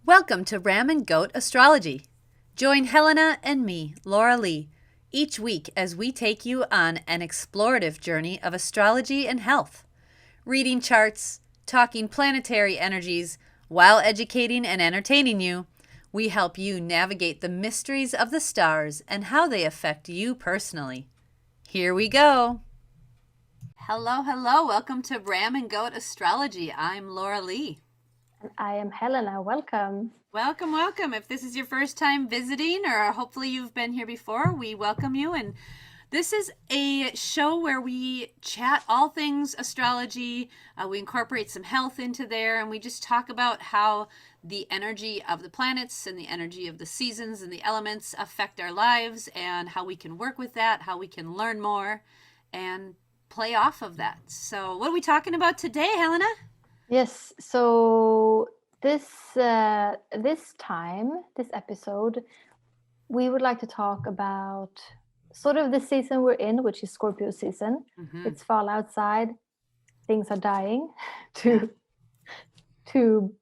Welcome to Ram and Goat Astrology. Join Helena and me, Laura Lee, each week as we take you on an explorative journey of astrology and health, reading charts, talking planetary energies, while educating and entertaining you. We help you navigate the mysteries of the stars and how they affect you personally. Here we go. Hello, hello. Welcome to Ram and Goat Astrology. I'm Laura Lee. And I am Helena. Welcome. Welcome, welcome. If this is your first time visiting, or hopefully you've been here before, we welcome you. And this is a show where we chat all things astrology. We incorporate some health into there, and we just talk about how the energy of the planets and the energy of the seasons and the elements affect our lives, and how we can work with that, how we can learn more and play off of that. So what are we talking about today, Helena? Yes, so this episode, we would like to talk about sort of the season we're in, which is Scorpio season. Mm-hmm. It's fall outside, things are dying to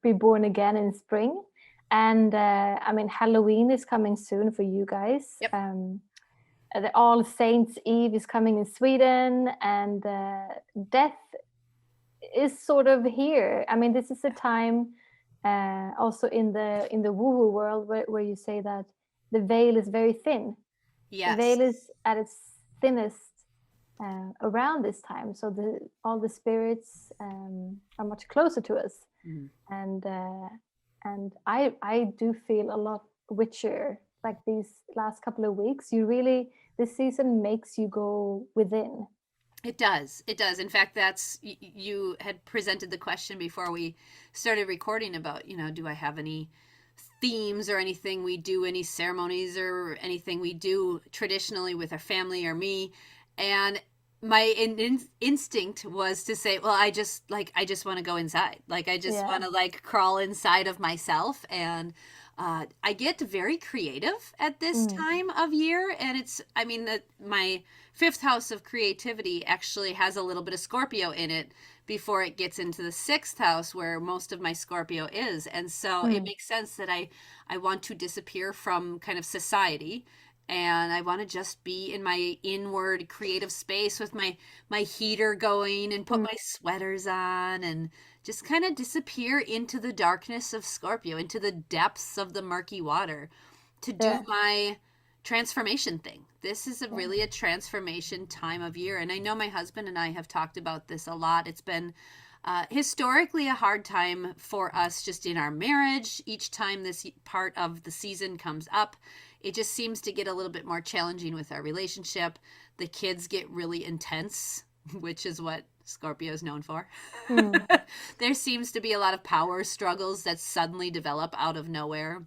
be born again in spring. And Halloween is coming soon for you guys. Yep. The All Saints Eve is coming in Sweden, and death is sort of here. I mean, this is a time also in the woohoo world where you say that the veil is very thin. Yes. The veil is at its thinnest around this time, so all the spirits are much closer to us. And I do feel a lot witchier like these last couple of weeks. This season makes you go within. It does. It does. In fact, you had presented the question before we started recording about, do I have any themes or anything we do, any ceremonies or anything we do traditionally with our family or me. And my instinct was to say, well, I just want to go inside. Like, I just want to crawl inside of myself. And I get very creative at this time of year. And my fifth house of creativity actually has a little bit of Scorpio in it before it gets into the sixth house where most of my Scorpio is. And so it makes sense that I want to disappear from kind of society, and I want to just be in my inward creative space with my heater going and put my sweaters on and just kind of disappear into the darkness of Scorpio, into the depths of the murky water to do my transformation thing. This is really a transformation time of year. And I know my husband and I have talked about this a lot. It's been historically a hard time for us just in our marriage. Each time this part of the season comes up, it just seems to get a little bit more challenging with our relationship. The kids get really intense, which is what Scorpio is known for. There seems to be a lot of power struggles that suddenly develop out of nowhere.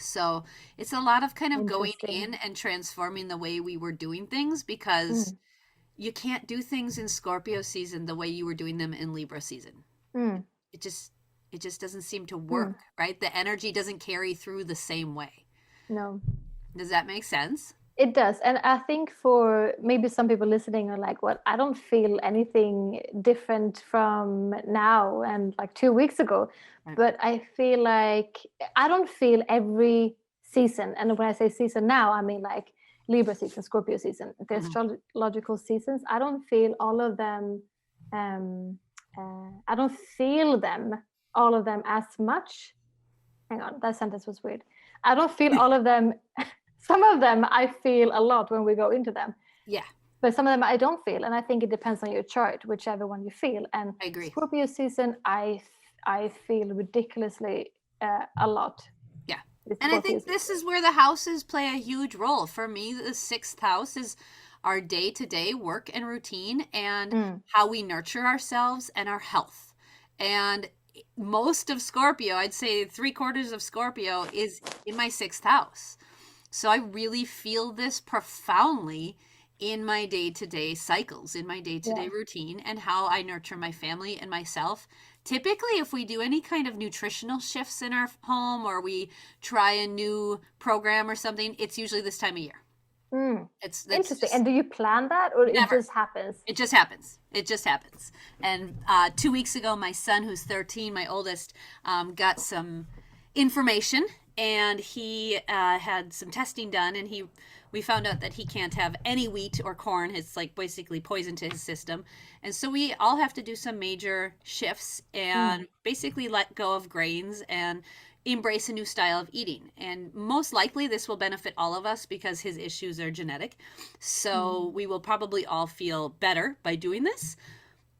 So it's a lot of kind of going in and transforming the way we were doing things, because you can't do things in Scorpio season the way you were doing them in Libra season. It just doesn't seem to work, right? The energy doesn't carry through the same way. No. Does that make sense? It does. And I think for maybe some people listening are like, well, I don't feel anything different from now and like 2 weeks ago. Right. But I feel like I don't feel every season. And when I say season now, I mean like Libra season, Scorpio season, the astrological seasons. I don't feel all of them. I don't feel them, all of them as much. Hang on, that sentence was weird. I don't feel all of them. Some of them I feel a lot when we go into them. Yeah. But some of them I don't feel. And I think it depends on your chart, whichever one you feel. And I agree. Scorpio season, I feel ridiculously a lot. Yeah. And I think this is where the houses play a huge role. For me, the sixth house is our day-to-day work and routine and how we nurture ourselves and our health. And most of Scorpio, I'd say 3/4 of Scorpio is in my sixth house. So I really feel this profoundly in my day-to-day cycles, in my day-to-day routine, and how I nurture my family and myself. Typically, if we do any kind of nutritional shifts in our home or we try a new program or something, it's usually this time of year. It's interesting. And do you plan that, or never. It just happens? It just happens. It just happens. And 2 weeks ago, my son, who's 13, my oldest, got some information, and he had some testing done, and we found out that he can't have any wheat or corn. It's like basically poison to his system. And so we all have to do some major shifts and basically let go of grains and embrace a new style of eating. And most likely this will benefit all of us because his issues are genetic. So we will probably all feel better by doing this.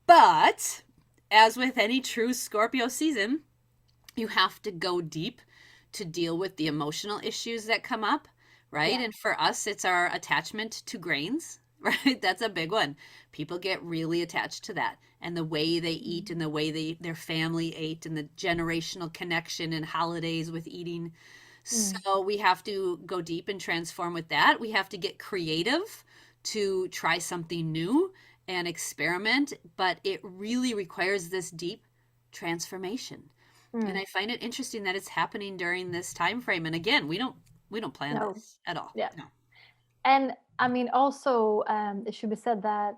But as with any true Scorpio season, you have to go deep to deal with the emotional issues that come up, right? Yeah. And for us, it's our attachment to grains, right? That's a big one. People get really attached to that, and the way they eat and the way their family ate and the generational connection and holidays with eating. So we have to go deep and transform with that. We have to get creative to try something new and experiment, but it really requires this deep transformation. And I find it interesting that it's happening during this time frame. And again, we don't plan No. this at all. Yeah. No. And I mean, also, it should be said that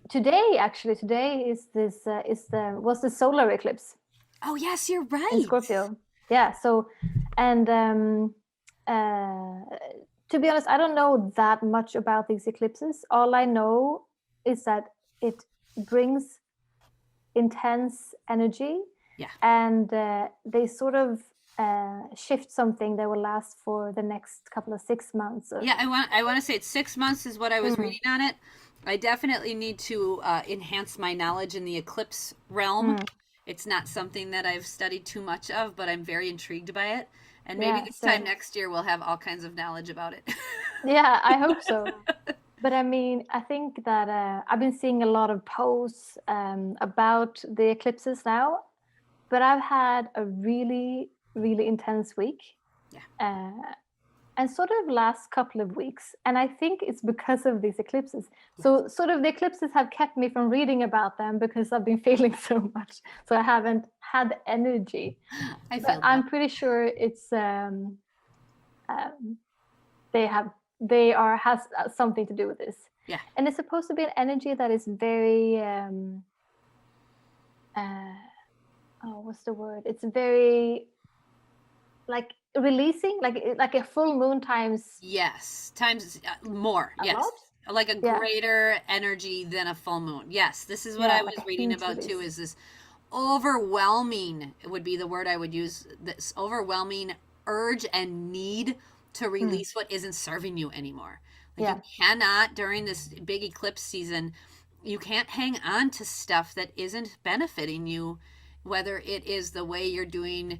today was the solar eclipse Oh yes, you're in right. Scorpio. Yeah. So, and to be honest, I don't know that much about these eclipses. All I know is that it brings intense energy, Yeah. and they sort of shift something that will last for the next couple of 6 months. Yeah, I want to say it's 6 months is what I was reading on it. I definitely need to enhance my knowledge in the eclipse realm. It's not something that I've studied too much of, but I'm very intrigued by it. And maybe Yeah, this time same. next year we'll have all kinds of knowledge about it. Yeah, I hope so. But I mean, I think that I've been seeing a lot of posts about the eclipses now, but I've had a really, really intense week. Yeah. And sort of last couple of weeks. And I think it's because of these eclipses. So sort of the eclipses have kept me from reading about them because I've been feeling so much. So I haven't had the energy. I But feel that. I'm pretty sure it's they are has something to do with this. Yeah. And it's supposed to be an energy that is very what's the word? It's very like releasing, like a full moon times Yes, times more. a Yes. lot. Like a Yeah. greater energy than a full moon. Yes, this is what Yeah, I like was a reading huge about too, release. is this overwhelming, would be the word I would use, this overwhelming urge and need to release what isn't serving you anymore. Like you Yeah. cannot, during this big eclipse season, you can't hang on to stuff that isn't benefiting you, whether it is the way you're doing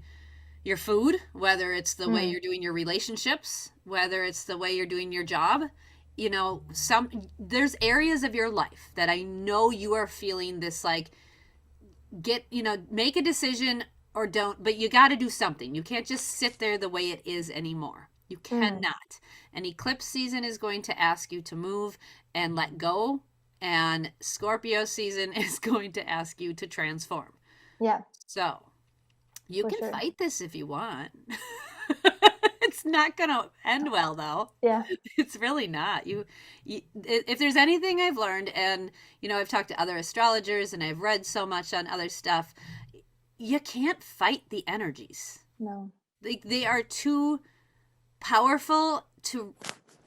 your food, whether it's the way you're doing your relationships, whether it's the way you're doing your job. There's areas of your life that I know you are feeling this, like, make a decision or don't, but you got to do something. You can't just sit there the way it is anymore. You cannot. An eclipse season is going to ask you to move and let go, and Scorpio season is going to ask you to transform. Yeah. So you For can sure. fight this if you want. It's not going to end well, though. Yeah. It's really not. If there's anything I've learned, and I've talked to other astrologers and I've read so much on other stuff, you can't fight the energies. No. They are too powerful to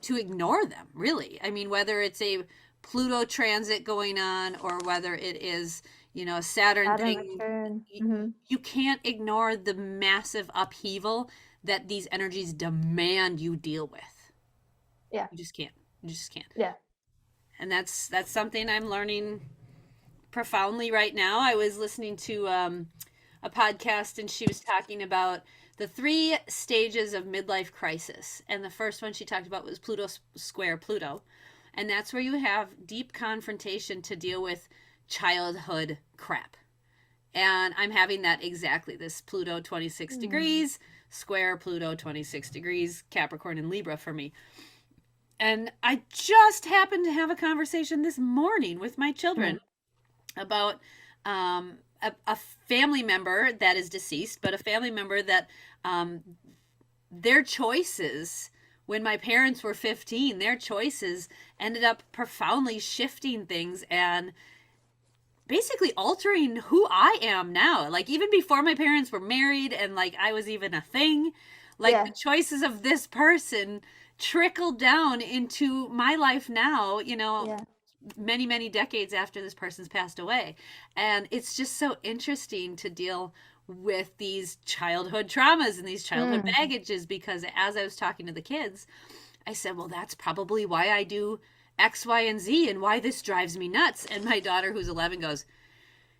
ignore them, really. I mean, whether it's a Pluto transit going on or whether it is, a Saturn thing, return. you can't ignore the massive upheaval that these energies demand you deal with. Yeah. You just can't. You just can't. Yeah. And that's something I'm learning profoundly right now. I was listening to a podcast, and she was talking about the 3 stages of midlife crisis. And the first one she talked about was Pluto square Pluto. And that's where you have deep confrontation to deal with childhood crap. And I'm having that exactly. This Pluto 26 degrees, square Pluto 26 degrees, Capricorn and Libra for me. And I just happened to have a conversation this morning with my children about a family member that is deceased, but a family member that their choices, when my parents were 15, their choices ended up profoundly shifting things and basically altering who I am now. Like even before my parents were married and like I was even a thing, like Yeah. the choices of this person trickled down into my life now, Yeah. many, many decades after this person's passed away. And it's just so interesting to deal with these childhood traumas and these childhood Mm. baggages because as I was talking to the kids, I said, well, that's probably why I do X, Y, and Z and why this drives me nuts. And my daughter, who's 11, goes,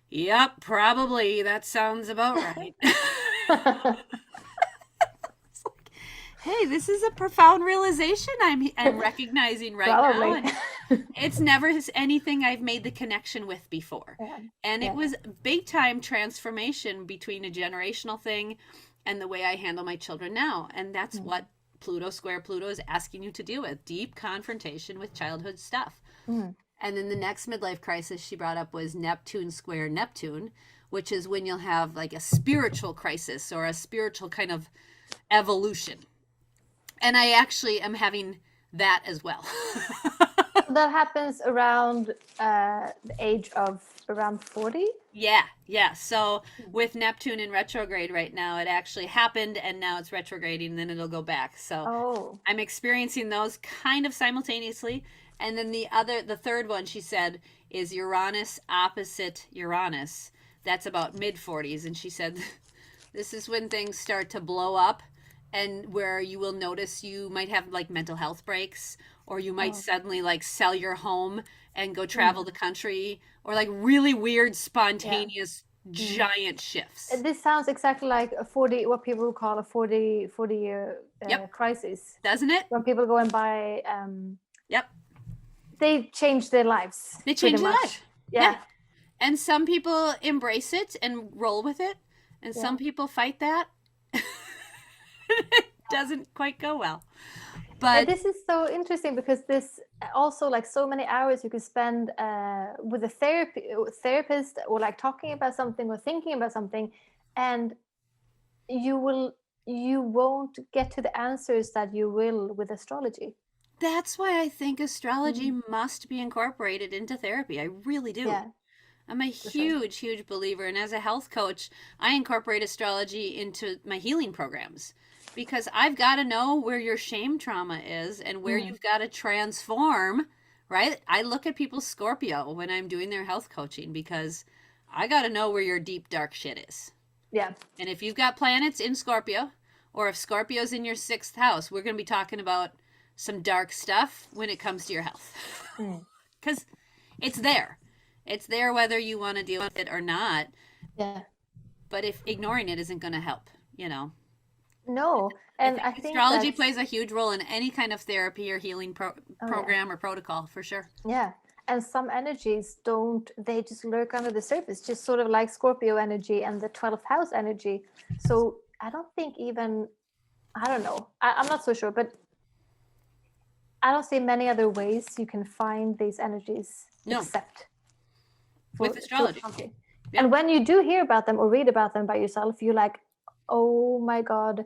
yep, probably. That sounds about right. Hey, this is a profound realization I'm recognizing right now, Probably. and it's never anything I've made the connection with before. Yeah. And it Yeah. was big time transformation between a generational thing and the way I handle my children now. And that's Mm. what Pluto square Pluto is asking you to deal with, deep confrontation with childhood stuff. Mm. And then the next midlife crisis she brought up was Neptune square Neptune, which is when you'll have like a spiritual crisis or a spiritual kind of evolution. And I actually am having that as well. That happens around the age of around 40. Yeah, yeah. So with Neptune in retrograde right now, it actually happened and now it's retrograding and then it'll go back. So Oh. I'm experiencing those kind of simultaneously. And then the third one she said is Uranus opposite Uranus. That's about mid 40s. And she said, this is when things start to blow up and where you will notice you might have like mental health breaks or you might Oh. suddenly like sell your home and go travel the country or like really weird Yeah. spontaneous giant shifts. This sounds exactly like a 40, what people would call a 40-year Yep, crisis. doesn't it? When people go and buy, Yep, they change their lives they pretty change their much. life. Yeah. And some people embrace it and roll with it and some Yeah. people fight that. It doesn't quite go well. And But this is so interesting because this also like so many hours you could spend with a therapist or like talking about something or thinking about something, and you won't get to the answers that you will with astrology. that's why I think astrology Mm. must be incorporated into therapy. I really do. Yeah, I'm a for sure. huge, huge believer. And as a health coach, I incorporate astrology into my healing programs because I've got to know where your shame trauma is and where Mm. you've got to transform, right? I look at people's Scorpio when I'm doing their health coaching because I got to know where your deep, dark shit is. Yeah. And if you've got planets in Scorpio, or if Scorpio's in your sixth house, we're going to be talking about some dark stuff when it comes to your health. Mm. Because it's there. It's there whether you want to deal with it or not. Yeah. But if ignoring it isn't going to help, you know. No, I and think I think astrology that's plays a huge role in any kind of therapy or healing oh yeah. program or protocol for sure. Yeah. And some energies don't, they just lurk under the surface, just sort of like Scorpio energy and the 12th house energy. So I don't think even, I don't know, I'm not so sure, but I don't see many other ways you can find these energies No, except with for astrology. astrology. Yeah. And when you do hear about them or read about them by yourself, you're like, oh my God,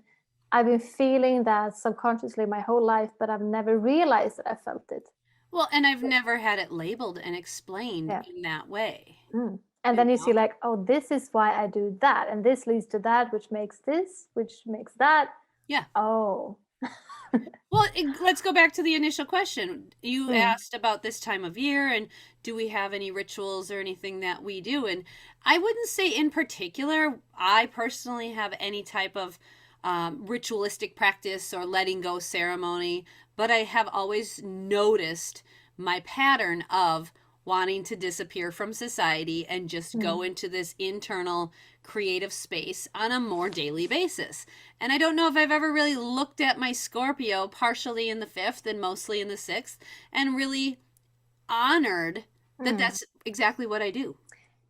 I've been feeling that subconsciously my whole life, but I've never realized that I felt it. Well, and I've never had it labeled and explained Yeah. in that way. Mm. And You then you know? see like, oh, this is why I do that. And this leads to that, which makes this, which makes that. Yeah. Oh. Well, let's go back to the initial question. You Mm. asked about this time of year and do we have any rituals or anything that we do? And I wouldn't say in particular, I personally have any type of ritualistic practice or letting go ceremony, but I have always noticed my pattern of wanting to disappear from society and just go Mm. into this internal creative space on a more daily basis. And I don't know if I've ever really looked at my Scorpio partially in the fifth and mostly in the sixth and really honored that Mm. that's exactly what I do.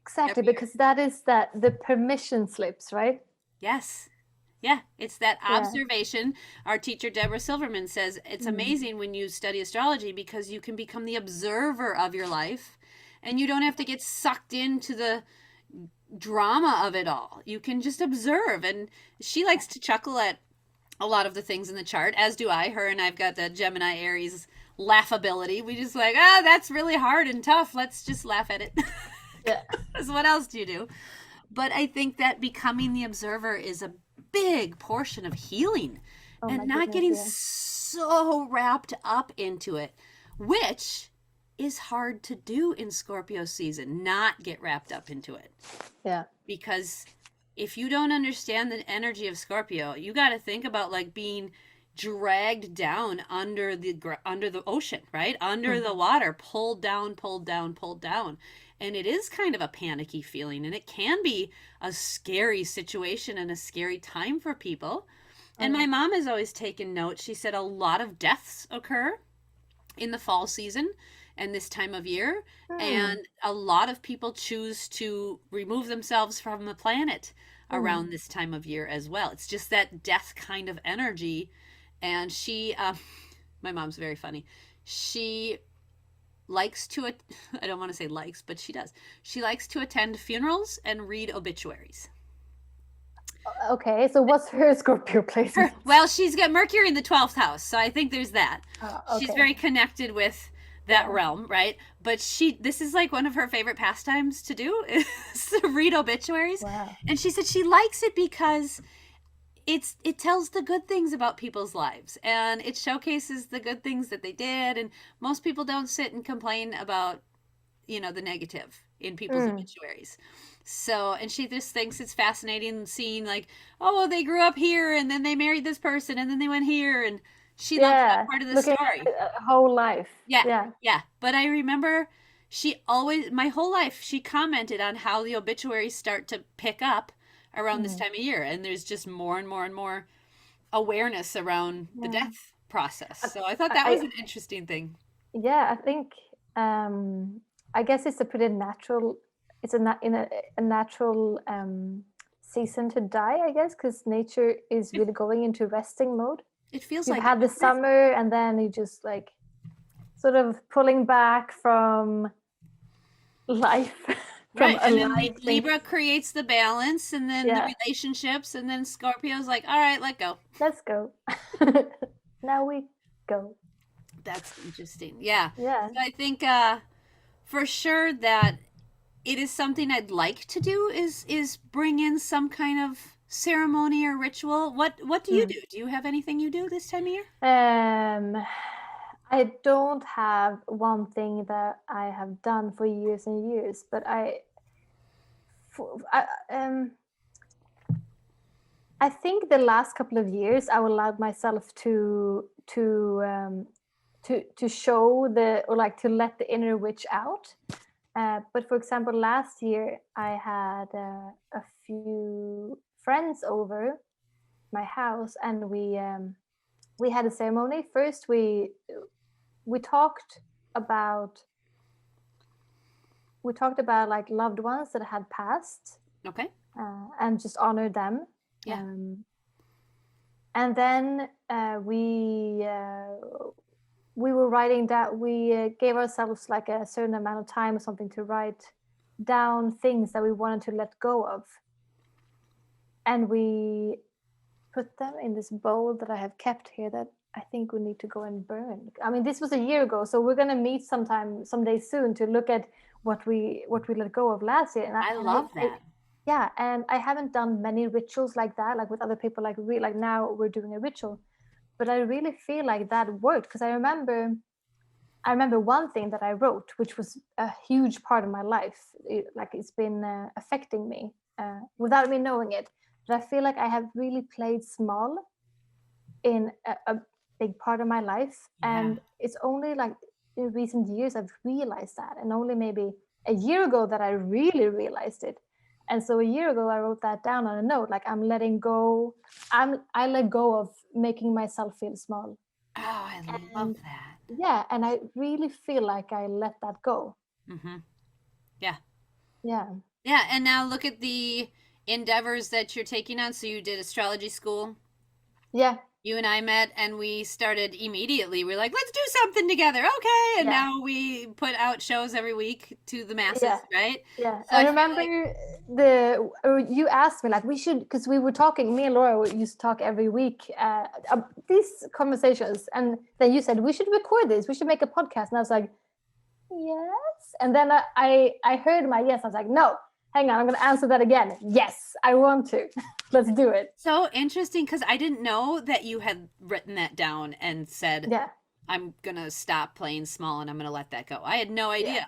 Exactly, Every year. because that is that the permission slips, right? Yes. Yeah, it's that Yeah. observation. Our teacher, Deborah Silverman, says it's Mm. amazing when you study astrology because you can become the observer of your life and you don't have to get sucked into the drama of it all. You can just observe. And she likes to chuckle at a lot of the things in the chart, as do I. Her and I've got the Gemini Aries laughability. We just like, that's really hard and tough. Let's just laugh at it. Yeah. Because what else do you do? But I think that becoming the observer is a big portion of healing Oh my and not goodness, getting yeah. so wrapped up into it, which is hard to do in Scorpio season, not get wrapped up into it. Yeah. Because if you don't understand the energy of Scorpio, you got to think about like being dragged down under the ocean, right? Under the water, pulled down, pulled down, pulled down. And it is kind of a panicky feeling, and it can be a scary situation and a scary time for people. And my mom has always taken note. She said a lot of deaths occur in the fall season and this time of year, and a lot of people choose to remove themselves from the planet around this time of year as well. It's just that death kind of energy. And my mom's very funny. She likes to, I don't want to say likes, but she does. She likes to attend funerals and read obituaries. Okay, so what's her Scorpio placement? Well, she's got Mercury in the 12th house, so I think there's that. She's Okay. very connected with that realm, right? But this is like one of her favorite pastimes to do is to read obituaries. Wow. And she said she likes it because it tells the good things about people's lives, and it showcases the good things that they did, and most people don't sit and complain about the negative in people's obituaries. So, and she just thinks it's fascinating seeing like, oh, well, they grew up here and then they married this person and then they went here, and she loves that part of the looking story. at whole life. Yeah. But I remember my whole life, she commented on how the obituaries start to pick up around this time of year, and there's just more and more and more awareness around the death process. So I thought that was an interesting thing. Yeah, I think I guess it's a pretty natural. It's a natural season to die, I guess, because nature is really going into resting mode. It feels You've like had the summer, and then you just like sort of pulling back from life. Right, and then Libra creates the balance, and then the relationships, and then Scorpio's like, all right, let go. Let's go. Now we go. That's interesting. Yeah. Yeah. So I think for sure that it is something I'd like to do is bring in some kind of ceremony or ritual. What do you do? Do you have anything you do this time of year? I don't have one thing that I have done for years and years, but I think the last couple of years I allowed myself to show to let the inner witch out. But for example, last year I had a few friends over my house, and we had a ceremony. First, we talked about like loved ones that had passed. Okay. And just honor them. Yeah. And then we were writing down. We gave ourselves like a certain amount of time or something to write down things that we wanted to let go of, and we put them in this bowl that I have kept here that I think we need to go and burn. I mean, this was a year ago, so we're gonna meet someday soon to look at what we let go of last year. And I love that. Yeah, and I haven't done many rituals like that, like with other people. Like now we're doing a ritual, but I really feel like that worked, because I remember one thing that I wrote, which was a huge part of my life. It's been affecting me without me knowing it. But I feel like I have really played small in a big part of my life, and it's only like in recent years I've realized that, and only maybe a year ago that I really realized it. And so a year ago I wrote that down on a note, like I let go of making myself feel small. Oh, I love that. Yeah, and I really feel like I let that go. Yeah, and now look at the endeavors that you're taking on. So you did astrology school. Yeah. You and I met, and we started immediately. We're like, let's do something together. Okay. And now we put out shows every week to the masses, right? Yeah. So I remember you asked me, like, we should, because we were talking, me and Laura used to talk every week, these conversations. And then you said, we should record this. We should make a podcast. And I was like, yes. And then I heard my yes. I was like, no, hang on, I'm going to answer that again. Yes, I want to. Let's do it. So interesting, because I didn't know that you had written that down and said, Yeah, I'm going to stop playing small and I'm going to let that go. I had no yeah, idea.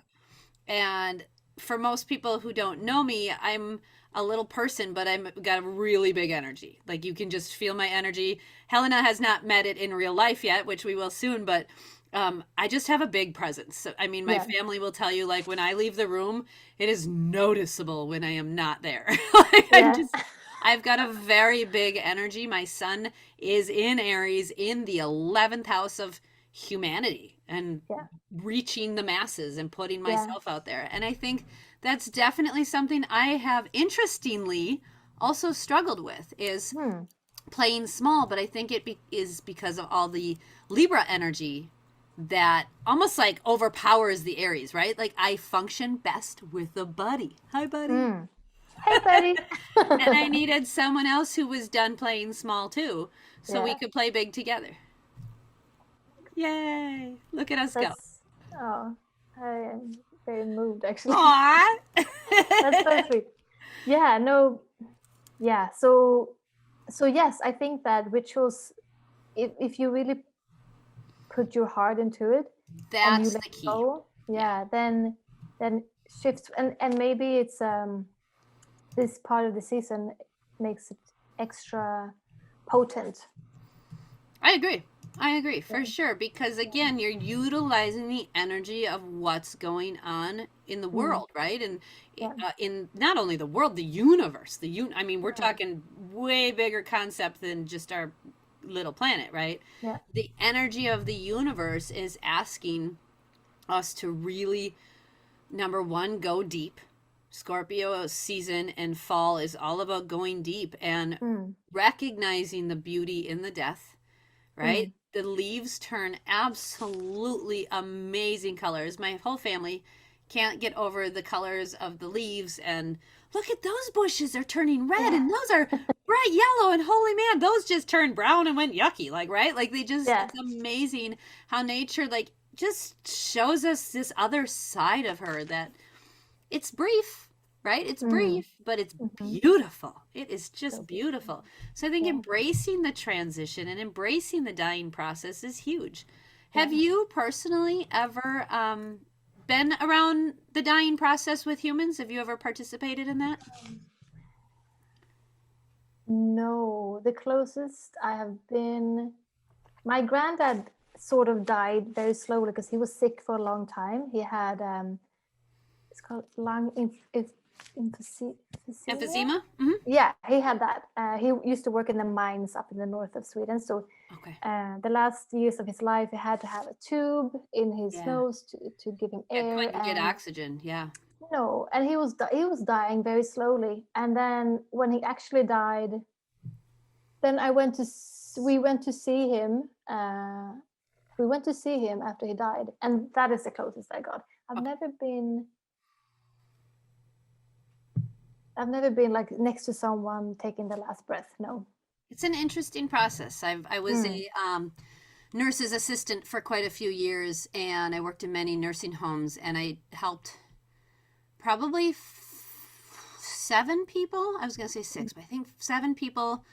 And for most people who don't know me, I'm a little person, but I'm got a really big energy. Like you can just feel my energy. Helena has not met it in real life yet, which we will soon, but I just have a big presence. So, I mean, my yeah, family will tell you, like, when I leave the room, it is noticeable when I am not there. Like, yeah, I've got a very big energy. My son is in Aries in the 11th house of humanity and yeah, reaching the masses and putting yeah. myself out there. And I think that's definitely something I have interestingly also struggled with is Hmm. playing small, but I think is because of all the Libra energy that almost like overpowers the Aries, right? Like I function best with a buddy. Hi, buddy. Hmm. Hey, Betty. And I needed someone else who was done playing small too, so we Yeah, could play big together. Yay! Look at us go. that's, oh, I am very moved actually. Aww. That's so sweet. Yeah, no, yeah. So yes, I think that rituals, if you really put your heart into it and you That's let the key. go, Yeah. yeah, then shifts, and maybe it's this part of the season makes it extra potent. I agree. I agree Yeah, for sure because again, you're utilizing the energy of what's going on in the mm, world, right? And yeah, in not only the world, the universe. I mean, we're mm, talking way bigger concept than just our little planet, right? yeah, The energy of the universe is asking us to really, number one, go deep. Scorpio season and fall is all about going deep and mm, recognizing the beauty in the death, right? mm, The leaves turn absolutely amazing colors. My whole family can't get over the colors of the leaves. And look at those bushes, they're turning red, yeah, and those are bright yellow. And holy man, those just turned brown and went yucky, like, right? Like, they just, yeah, it's amazing how nature, like, just shows us this other side of her that it's brief, right? It's mm, brief, but it's hmm, beautiful. It is so just beautiful. beautiful. So I think Yeah, embracing the transition and embracing the dying process is huge. Have yeah. you personally ever been around the dying process with humans? Have you ever participated in that? No, the closest I have been, my granddad sort of died very slowly because he was sick for a long time. He had it's called lung emphysema. Emphysema? Hmm. Yeah, he had that. He used to work in the mines up in the north of Sweden. So Okay. the last years of his life, he had to have a tube in his Yeah. nose to give him Yeah, air, couldn't get and oxygen. Yeah. and he was dying very slowly. And then when he actually died, then we went to see him. We went to see him after he died, and that is the closest I got. I've Okay. never been. I've never been like next to someone taking the last breath. No. It's an interesting process. I was Mm, a nurse's assistant for quite a few years, and I worked in many nursing homes, and I helped probably 7 people. I was going to say six, but I think 7 people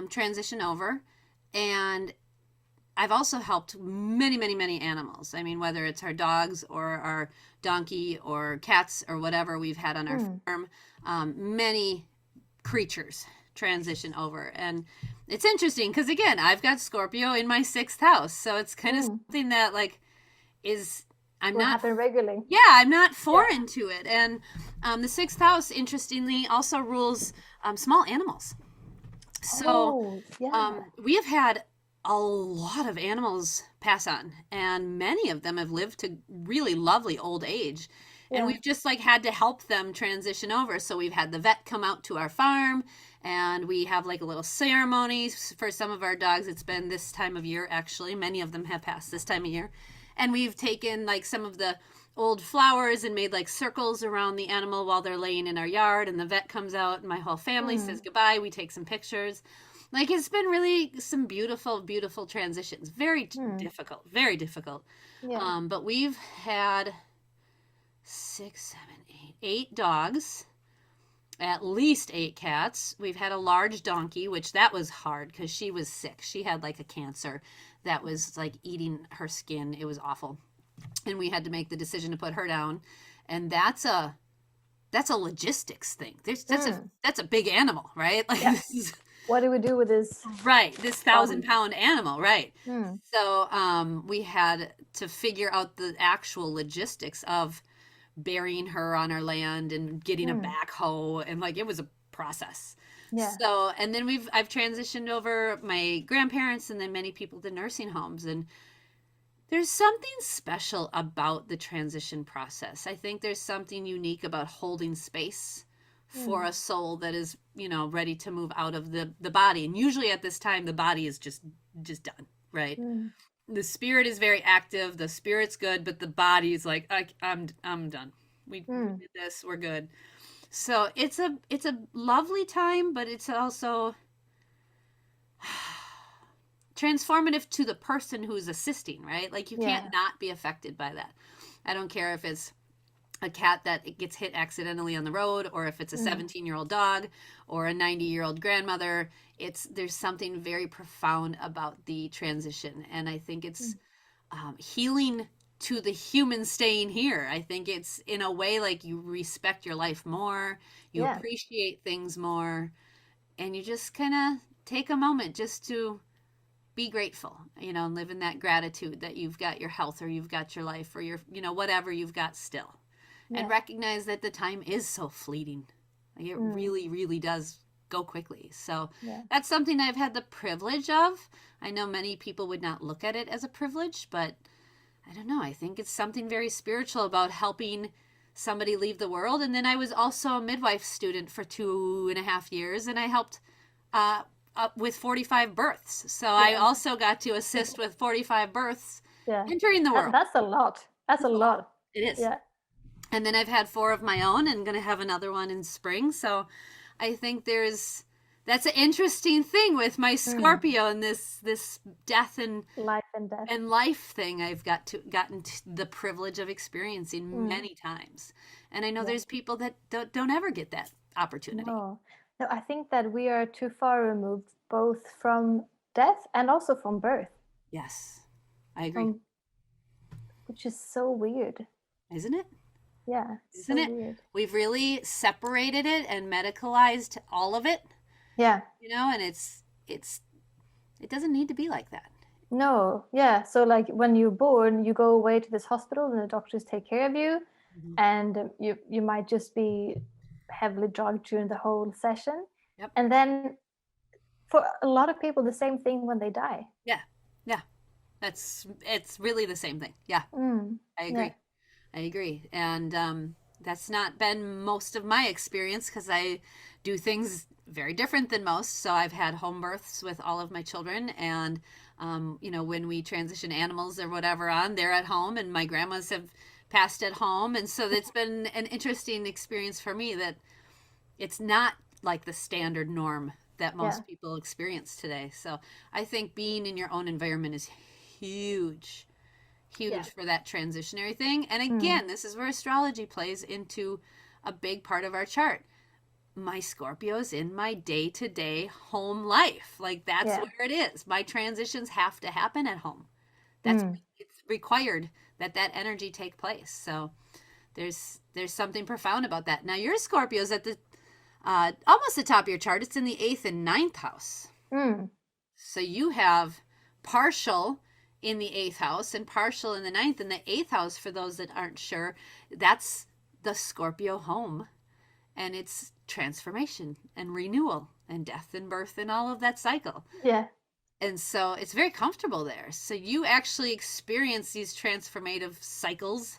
transition over. And I've also helped many, many, many animals. I mean, whether it's our dogs or our donkey or cats or whatever we've had on our mm, farm, many creatures transition over. And it's interesting because, again, I've got Scorpio in my sixth house. So it's kind of mm. something that, like, is, I'm Will not, happen regularly. yeah, I'm not Yeah. foreign to it. And the sixth house, interestingly, also rules small animals. So Oh, yeah. we have had a lot of animals pass on, and many of them have lived to really lovely old age. And Yeah. we've just like had to help them transition over. So we've had the vet come out to our farm, and we have like a little ceremony for some of our dogs. It's been this time of year, actually. Many of them have passed this time of year. And we've taken like some of the old flowers and made like circles around the animal while they're laying in our yard. And the vet comes out, and my whole family says Mm, goodbye. We take some pictures. Like it's been really some beautiful, beautiful transitions. Very mm, difficult, very difficult. yeah. But we've had six, seven, eight, 8 dogs, at least 8 cats. We've had a large donkey, which that was hard because she was sick. She had like a cancer that was like eating her skin. It was awful. And we had to make the decision to put her down. And that's a logistics thing. That's a big animal, right? Like Yeah. this is What do we do with this right, this thousand body? pound animal, right? Mm. So we had to figure out the actual logistics of burying her on our land and getting a Mm. backhoe, and like it was a process. Yeah. So and then I've transitioned over my grandparents and then many people to nursing homes, and there's something special about the transition process. I think there's something unique about holding space for Mm. a soul that is, ready to move out of the body. And usually at this time the body is just done, right? Mm. The spirit is very active, the spirit's good, but the body is like I'm done. We Mm. did this, we're good. So it's a lovely time, but it's also transformative to the person who's assisting, right? Like you can't Yeah. not be affected by that. I don't care if it's a cat that gets hit accidentally on the road, or if it's a Mm. 17-year-old dog or a 90-year-old grandmother. There's something very profound about the transition, and I think it's Mm. healing to the human staying here. I think it's in a way like you respect your life more, you Yeah. appreciate things more, and you just kind of take a moment just to be grateful, and live in that gratitude that you've got your health, or you've got your life, or your, whatever you've got still. And Yeah. recognize that the time is so fleeting. Like it Mm. really, really does go quickly. So Yeah. that's something I've had the privilege of. I know many people would not look at it as a privilege, but I don't know. I think it's something very spiritual about helping somebody leave the world. And then I was also a midwife student for 2.5 years, and I helped uh, up with 45 births. So I Yeah. also got to assist with 45 births Yeah. entering the world. That's a lot. That's a It's a lot. lot. It is. Yeah. And then I've had 4 of my own and going to have another one in spring. So I think that's an interesting thing with my Mm. Scorpio and this death Life and death. and life thing I've gotten the privilege of experiencing Mm. many times. And I know Yeah. there's people that don't ever get that opportunity. No. No, I think that we are too far removed both from death and also from birth. Yes. I agree. From which is so weird. Isn't it? Yeah, Isn't so it? weird. We've really separated it and medicalized all of it, Yeah. and it doesn't need to be like that. No. Yeah. So like when you're born, you go away to this hospital and the doctors take care of you, Mhm. and you might just be heavily drugged during the whole session. Yep. And then for a lot of people, the same thing when they die. Yeah. Yeah. It's really the same thing. Yeah. Mm. I Yeah. agree. I agree. And that's not been most of my experience because I do things very different than most. So I've had home births with all of my children. And, when we transition animals or whatever on, they're at home, and my grandmas have passed at home. And so it's been an interesting experience for me that it's not like the standard norm that Yeah. most people experience today. So I think being in your own environment is huge, Yeah. huge for that transitionary thing. And Mm. again, this is where astrology plays into a big part of our chart. My Scorpio's in my day to day home life. Like that's Yeah. where it is. My transitions have to happen at home. That's Mm. it's required that energy take place. So there's something profound about that. Now your Scorpio's at the almost the top of your chart. It's in the eighth and ninth house. Mm. So you have partial in the eighth house and partial in the ninth. And the eighth house, for those that aren't sure, that's the Scorpio home. And it's transformation and renewal and death and birth and all of that cycle. Yeah. And so it's very comfortable there. So you actually experience these transformative cycles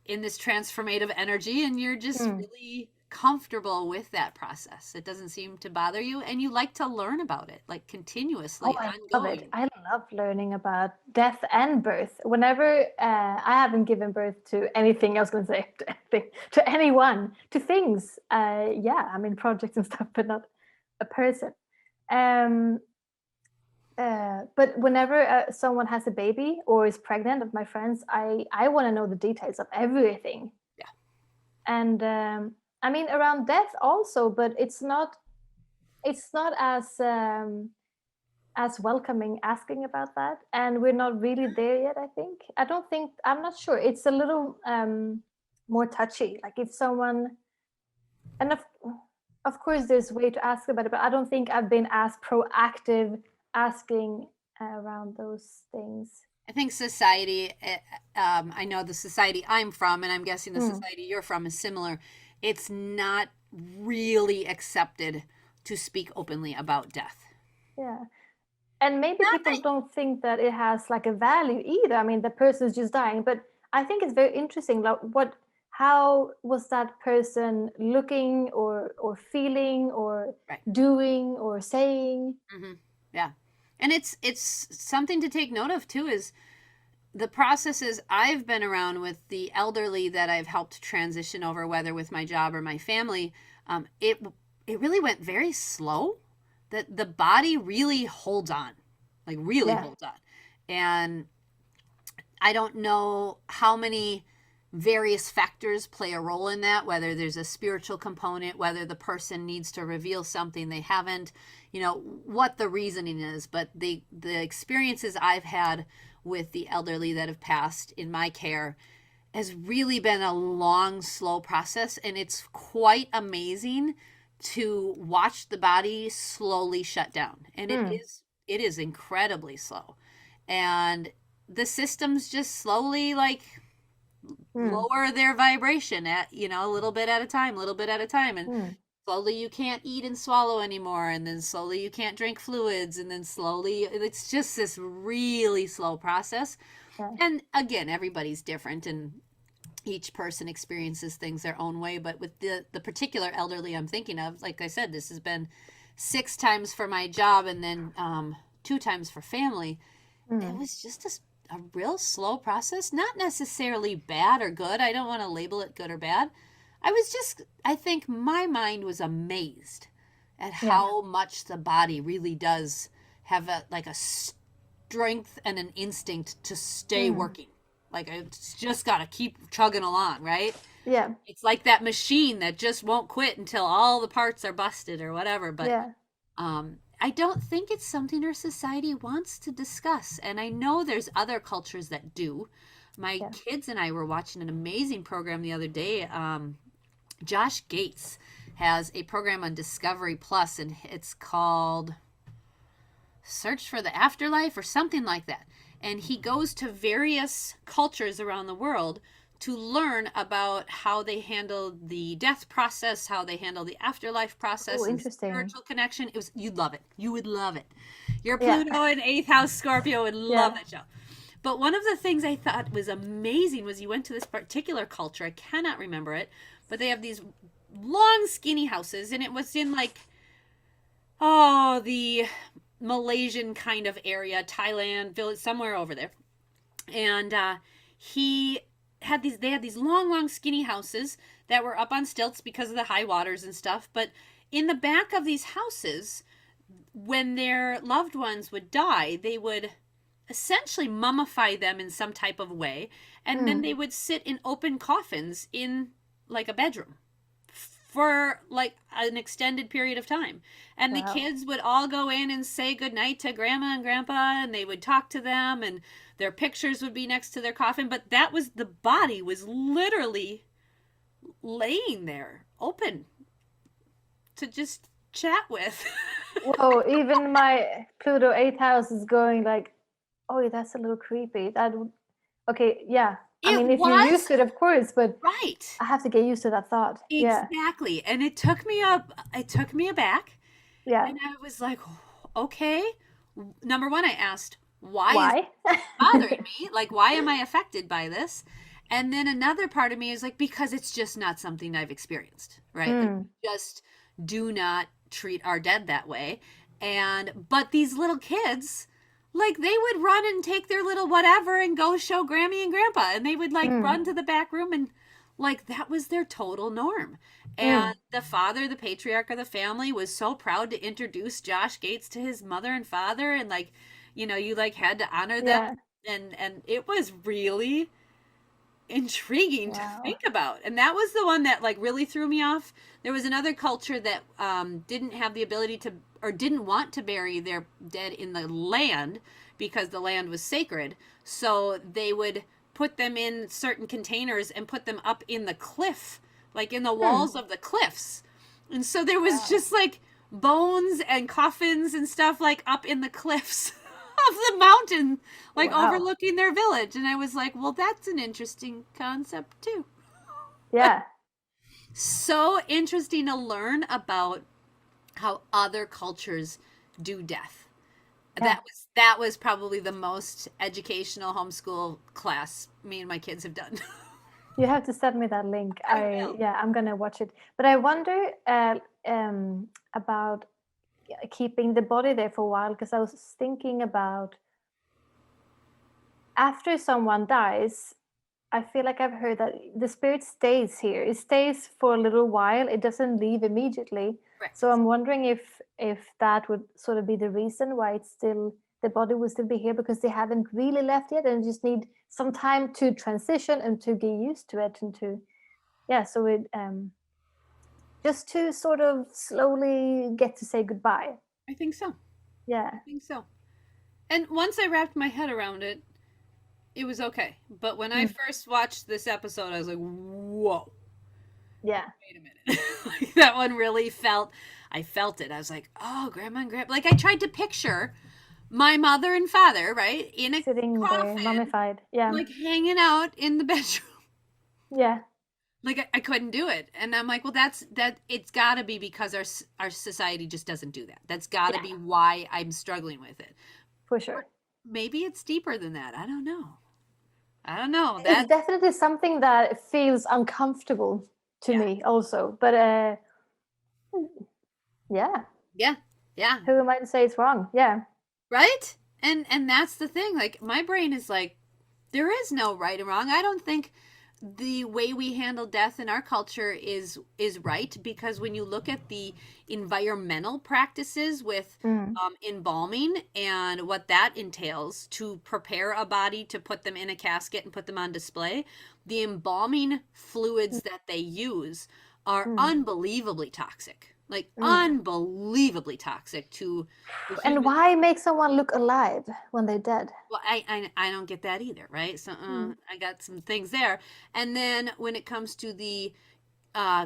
in this transformative energy, and you're just Mm. really comfortable with that process. It doesn't seem to bother you, and you like to learn about it, like Oh, continuously, I love it. ongoing. I love learning about death and birth. Whenever I haven't given birth to anything, I was going to say to, anything, to anyone, to things. Yeah, I mean projects and stuff, but not a person. Um, but whenever someone has a baby or is pregnant of my friends, I want to know the details of everything. And I mean around death also, but it's not as welcoming asking about that, and we're not really there yet. I think, I don't think, I'm not sure, it's a little more touchy, like if someone, and of course there's way to ask about it, but I don't think I've been as proactive asking around those things. I think society, I know the society I'm from, and I'm guessing the Mm, society you're from is similar. It's not really accepted to speak openly about death. yeah, and maybe Not people that, don't think that it has like a value either. I mean, the person's just dying, but I think it's very interesting, like what, how was that person looking or feeling or right. doing or saying? Hmm. Yeah. And it's something to take note of too is the processes I've been around with the elderly that I've helped transition over, whether with my job or my family. It really went very slow. That the body really holds on, like really Yeah. holds on, and I don't know how many various factors play a role in that, whether there's a spiritual component, whether the person needs to reveal something they haven't, what the reasoning is. But the experiences I've had with the elderly that have passed in my care has really been a long, slow process. And it's quite amazing to watch the body slowly shut down. And Mm, it is incredibly slow. And the systems just slowly like mm, lower their vibration at a little bit at a time, a little bit at a time, and mm. slowly you can't eat and swallow anymore, and then slowly you can't drink fluids, and then slowly it's just this really slow process. Yeah. And again, everybody's different, and each person experiences things their own way. But with the particular elderly I'm thinking of, like I said, this has been 6 times for my job, and then 2 times for family. It Mm, was just a real slow process, not necessarily bad or good. I don't want to label it good or bad. I think my mind was amazed at yeah. how much the body really does have a strength and an instinct to stay Mm, working. Like it's just got to keep chugging along, right? yeah. It's like that machine that just won't quit until all the parts are busted or whatever. But Yeah. I don't think it's something our society wants to discuss. And I know there's other cultures that do. My Yeah. kids and I were watching an amazing program the other day. Josh Gates has a program on Discovery Plus, and it's called Search for the Afterlife or something like that. And he goes to various cultures around the world to learn about how they handle the death process, how they handle the afterlife Oh, process, and interesting. spiritual connection. You'd love it. You would love it. Your Yeah. Pluto and eighth house Scorpio would love Yeah. that show. But one of the things I thought was amazing was you went to this particular culture. I cannot remember it, but they have these long, skinny houses, and it was in like, oh, the Malaysian kind of area, Thailand, village, somewhere over there. And he they had these long, long, skinny houses that were up on stilts because of the high waters and stuff. But in the back of these houses, when their loved ones would die, they would essentially mummify them in some type of way, and then Mm. they would sit in open coffins in like a bedroom for like an extended period of time. And the Wow. kids would all go in and say goodnight to grandma and grandpa, and they would talk to them, and their pictures would be next to their coffin. But that was the body was literally laying there open to just chat with. Whoa, even my Pluto 8th house is going like, oh, that's a little creepy. That would, okay, yeah. I It mean, if you're used was to it, of course, but right. I have to get used to that thought. Yeah. Exactly. And it took me aback. Yeah. And I was like, okay. Number one, I asked, why is it Why? bothering me? Like, why am I affected by this? And then another part of me is like, because it's just not something I've experienced, right? Like, Mm. we just do not treat our dead that way. But these little kids, like, they would run and take their little whatever and go show Grammy and Grandpa. And they would, like, Mm. run to the back room and, like, that was their total norm. And Mm. the father, the patriarch of the family, was so proud to introduce Josh Gates to his mother and father. And, like, you like had to honor them. Yeah. And it was really intriguing to Wow. think about. And that was the one that like really threw me off. There was another culture that didn't have the ability to, or didn't want to bury their dead in the land because the land was sacred. So they would put them in certain containers and put them up in the cliff, like in the Hmm. walls of the cliffs. And so there was Wow. just like bones and coffins and stuff like up in the cliffs of the mountain, like Wow. overlooking their village. And I was like, well, that's an interesting concept too. Yeah. So interesting to learn about how other cultures do death. Yeah. That was probably the most educational homeschool class me and my kids have done. You have to send me that link. I will. Yeah, I'm gonna watch it. But I wonder about keeping the body there for a while, because I was thinking about after someone dies, I feel like I've heard that the spirit stays here. It stays for a little while. It doesn't leave immediately. So Correct. I'm wondering if that would sort of be the reason why it's still the body will still be here, because they haven't really left yet and just need some time to transition and to get used to it and to yeah. So it just to sort of slowly get to say goodbye. I think so. I Yeah. think so. And once I wrapped my head around it, it was okay. But when I Mm. first watched this episode, I was like, whoa, Yeah. wait a minute. Like, that one really felt, I felt it. I was like, oh, grandma and grandpa. Like I tried to picture my mother and father, right, in a Sitting there coffin, mummified. Yeah. like hanging out in the bedroom. Yeah. Like I couldn't do it, and I'm like, well, that. It's got to be because our society just doesn't do that. That's got to Yeah. be why I'm struggling with it. For Or sure. maybe it's deeper than that. I don't know. I don't know. It's That definitely something that feels uncomfortable to yeah, me also. But yeah, yeah, yeah. who am I to say it's wrong? Yeah. Right? And that's the thing. Like my brain is like there is no right and wrong. I don't think the way we handle death in our culture is right because when you look at the environmental practices with Mm. embalming and what that entails to prepare a body to put them in a casket and put them on display, the embalming fluids that they use are Mm. unbelievably toxic. Like Mm. unbelievably toxic to the And human. why make someone look alive when they're dead? Well, I don't get that either, right? So Mm. I got some things there. And then when it comes to the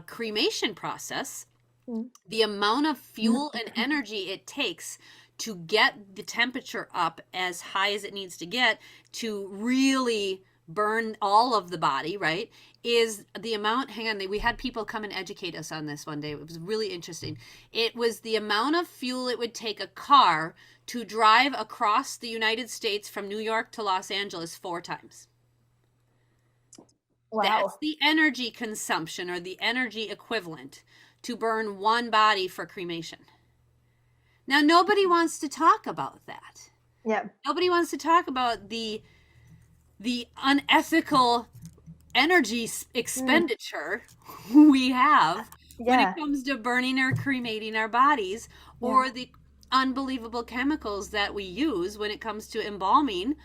cremation process, Mm. the amount of fuel and energy it takes to get the temperature up as high as it needs to get to really burn all of the body, right? Is the amount, hang on, we had people come and educate us on this one day. It was really interesting. It was the amount of fuel it would take a car to drive across the United States from New York to Los Angeles 4 times. That's Wow. the energy consumption or the energy equivalent to burn one body for cremation. Now, nobody wants to talk about that. Yeah. Nobody wants to talk about the unethical energy Mm. expenditure we have when it Yeah. comes to burning or cremating our bodies Yeah. or the unbelievable chemicals that we use when it comes to embalming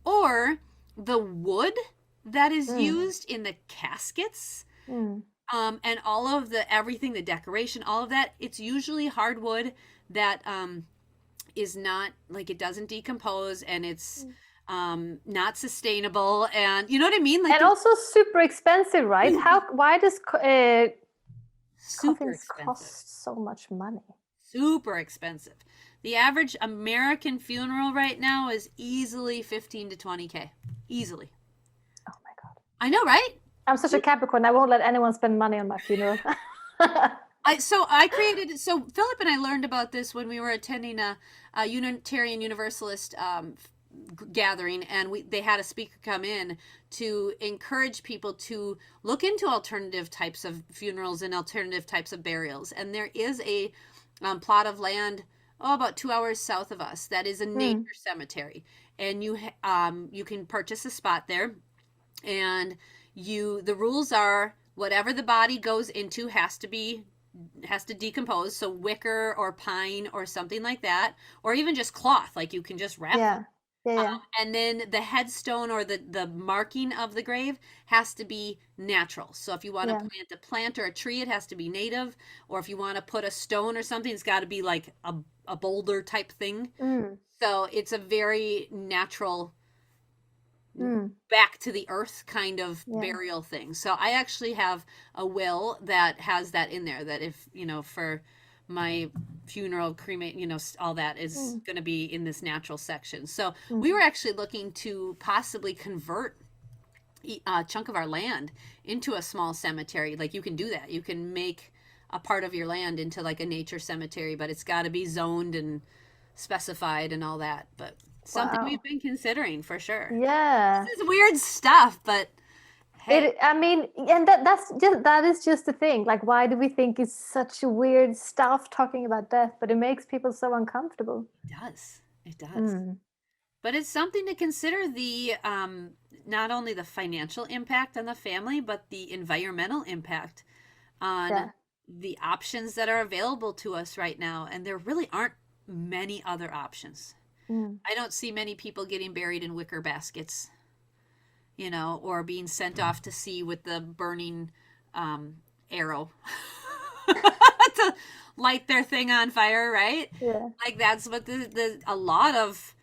or the wood that is Mm. used in the caskets Mm. and all of the everything, the decoration, all of that. It's usually hardwood that is not like it doesn't decompose and it's not sustainable. And you know what I mean? Like And there's also super expensive, right? How? Why does super coffins expensive, cost so much money? super expensive. The average American funeral right now is easily 15 to 20K. Easily. Oh my god. I know, right? I'm such a Capricorn. I won't let anyone spend money on my funeral. I created so Philip and I learned about this when we were attending a Unitarian Universalist gathering, and they had a speaker come in to encourage people to look into alternative types of funerals and alternative types of burials. And there is a plot of land, about 2 hours south of us, that is a nature Mm. cemetery, and you can purchase a spot there, and the rules are whatever the body goes into has to decompose, so wicker or pine or something like that, or even just cloth, like you can just wrap them. Yeah. Yeah. And then the headstone or the marking of the grave has to be natural. So if you want to Yeah. plant a plant or a tree, it has to be native. Or if you want to put a stone or something, it's got to be like a boulder type thing. Mm. So it's a very natural, Mm. back to the earth kind of Yeah. burial thing. So I actually have a will that has that in there, that if, for my funeral, cremate, all that is Mm. going to be in this natural section. So we were Mm. actually looking to possibly convert a chunk of our land into a small cemetery. Like, you can do that. You can make a part of your land into like a nature cemetery, but it's got to be zoned and specified and all that. But something we've Wow. been considering for sure. Yeah. This is weird stuff, but hey, I mean, and that is just the thing. Like, why do we think it's such weird stuff talking about death? But it makes people so uncomfortable. it does. It does. Mm. But it's something to consider, the not only the financial impact on the family, but the environmental impact on Yeah. the options that are available to us right now. And there really aren't many other options. Mm. I don't see many people getting buried in wicker baskets, or being sent off to sea with the burning um, arrow to light their thing on fire, right? Yeah. Like, that's what a lot of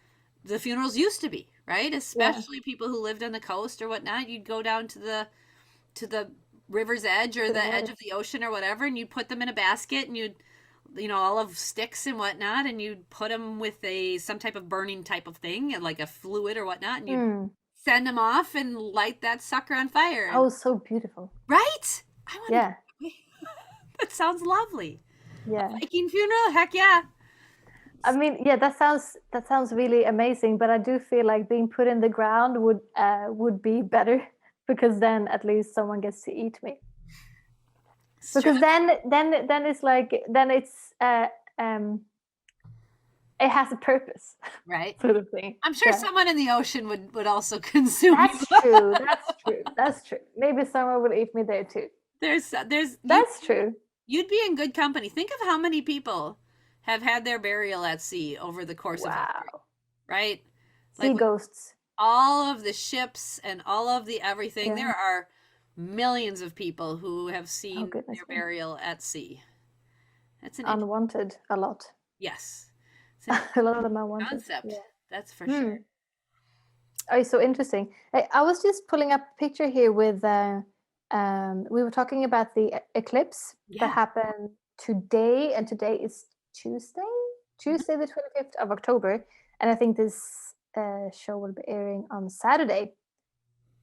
the funerals used to be, right? Yeah. Especially people who lived on the coast or whatnot. You'd go down to the river's edge or To the the edge water. of the ocean or whatever, and you'd put them in a basket, and you'd, all of sticks and whatnot, and you'd put them with some type of burning type of thing, and like a fluid or whatnot, and you'd Mm. send them off and light that sucker on fire. And Oh, so beautiful. right, I want to go Yeah. that way. That sounds lovely. A Yeah. Viking funeral, heck yeah. I mean, yeah, that sounds really amazing, but I do feel like being put in the ground would be better because then at least someone gets to eat me. Because Stress, then it's like then um it has a purpose right? sort of thing. I'm sure Yeah. someone in the ocean would also consume you. That's true. That's true. That's true. Maybe someone will eat me there too. There's That's true. you'd be in good company. Think of how many people have had their burial at sea over the course of history, Wow. right? Sea Like, with ghosts. all of the ships and all of the everything, Yeah. there are millions of people who have Oh seen goodness their me. burial at sea. That's an interesting, Unwanted a lot. yes, it's an A lot of them are wanted. concept. Yeah. That's for Hmm. sure. Oh, so interesting. I was just pulling up a picture here with we were talking about the eclipse that Yeah. happened today, and today is Tuesday, Mhm. Tuesday the 25th of October, and I think this show will be airing on Saturday,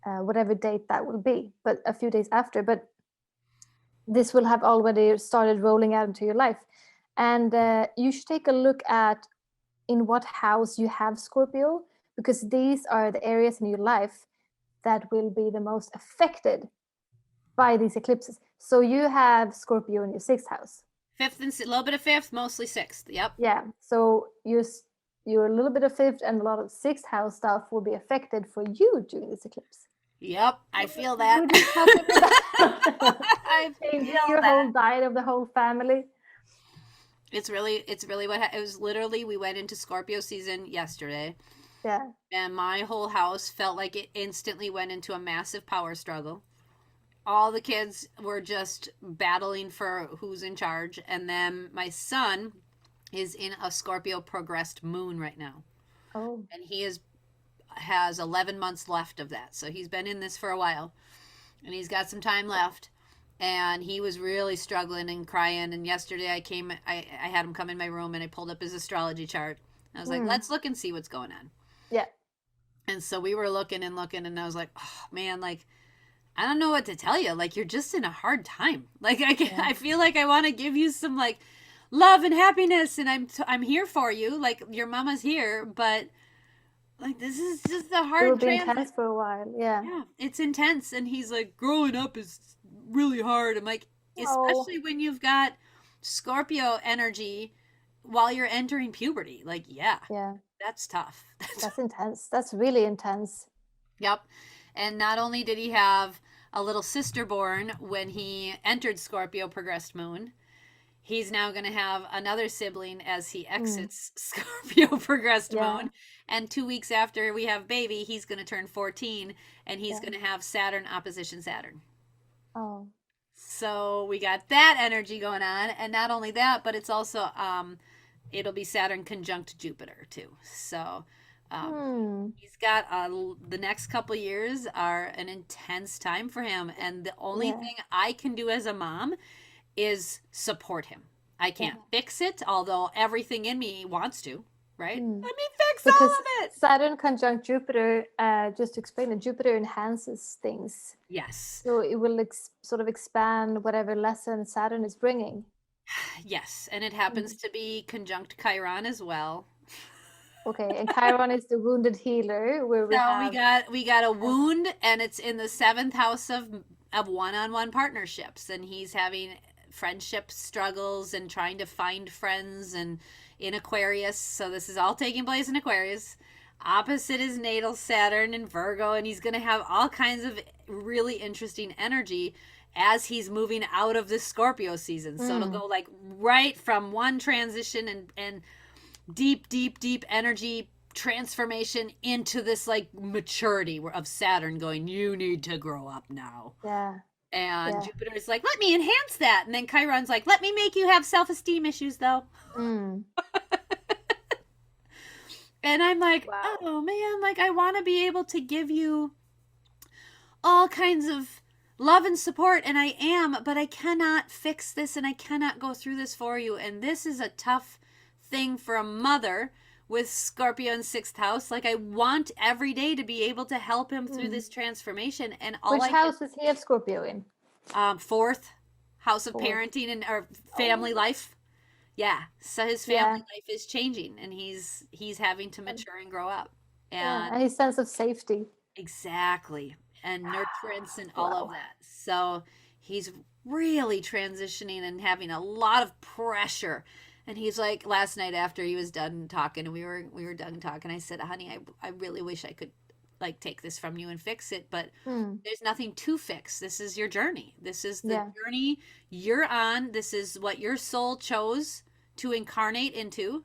whatever date that will be, but a few days after. But this will have already started rolling out into your life, and you should take a look at in what house you have Scorpio, because these are the areas in your life that will be the most affected by these eclipses. So you have Scorpio in your sixth house. Fifth and a little bit of fifth, mostly sixth. Yep. Yeah. So you're a little bit of fifth and a lot of sixth house stuff will be affected for you during this eclipse. Yep. I feel that. Would you possibly that I changing feel your that. whole diet of the whole family? It's really it was literally, we went into Scorpio season yesterday, Yeah. and my whole house felt like it instantly went into a massive power struggle. All the kids were just battling for who's in charge, and then my son is in a Scorpio progressed moon right now, Oh. and he has 11 months left of that. So he's been in this for a while, and he's got some time left. And he was really struggling and crying. And yesterday I had him come in my room, and I pulled up his astrology chart. I was like, Mm. let's look and see what's going on. Yeah. And so we were looking and looking, and I was like, oh man, like, I don't know what to tell you. Like, you're just in a hard time. Like, Yeah. I feel like I want to give you some like love and happiness, and I'm here for you. Like, your mama's here, but like, this is just a It will hard be transit. intense for a while. Yeah. Yeah, it's intense. And he's like, growing up is really hard. I'm like, Oh. especially when you've got Scorpio energy while you're entering puberty. Like, yeah, Yeah. that's tough. That's intense. That's really intense. Yep. And not only did he have a little sister born when he entered Scorpio progressed moon, He's now going to have another sibling as he Mm. exits Scorpio progressed Yeah. moon. And 2 weeks after we have baby, he's going to turn 14 and he's Yeah. going to have Saturn opposition Saturn. Oh. So we got that energy going on. And not only that, but it's also, it'll be Saturn conjunct Jupiter too. So, um, Hmm. he's got the next couple years are an intense time for him. And the only Yeah. thing I can do as a mom is support him. I Yeah. can't fix it, although everything in me wants to, right? Hmm. Let me fix all Because of it. Saturn conjunct Jupiter, just to explain it, Jupiter enhances things. Yes. So it will sort of expand whatever lesson Saturn is bringing. Yes. And it happens Mm. to be conjunct Chiron as well. Okay, and Chiron is the wounded healer, where we So have. we got a uh, wound and it's in the seventh house of one-on-one partnerships and he's having friendship struggles and trying to find friends and in Aquarius. So this is all taking place in Aquarius. Opposite is natal Saturn in Virgo and he's going to have all kinds of really interesting energy as he's moving out of the Scorpio season. So it'll mm, go like right from one transition and deep, deep, deep energy transformation into this like maturity of Saturn going, you need to grow up now. yeah, And yeah. Jupiter's like, let me enhance that. And then Chiron's like, let me make you have self esteem issues though. Mm, And I'm like, wow. oh man, like I want to be able to give you all kinds of love and support. And I am, but I cannot fix this and I cannot go through this for you. And this is a tough thing for a mother with Scorpio in sixth house. Like I want every day to be able to help him through Mm. this transformation. And all Which I can, house does he have Scorpio in? fourth house of Fourth. parenting and or family Oh, life. Yeah. So his family yeah, life is changing and he's having to and, mature and grow up. yeah, And and his sense of safety. exactly. And nurturance and all of Wow. that. So he's really transitioning and having a lot of pressure. And he's like last night after he was done talking and we were done talking, I said, honey, I really wish I could like take this from you and fix it, but Mm, there's nothing to fix. This is your journey. This is the yeah, journey you're on. This is what your soul chose to incarnate into.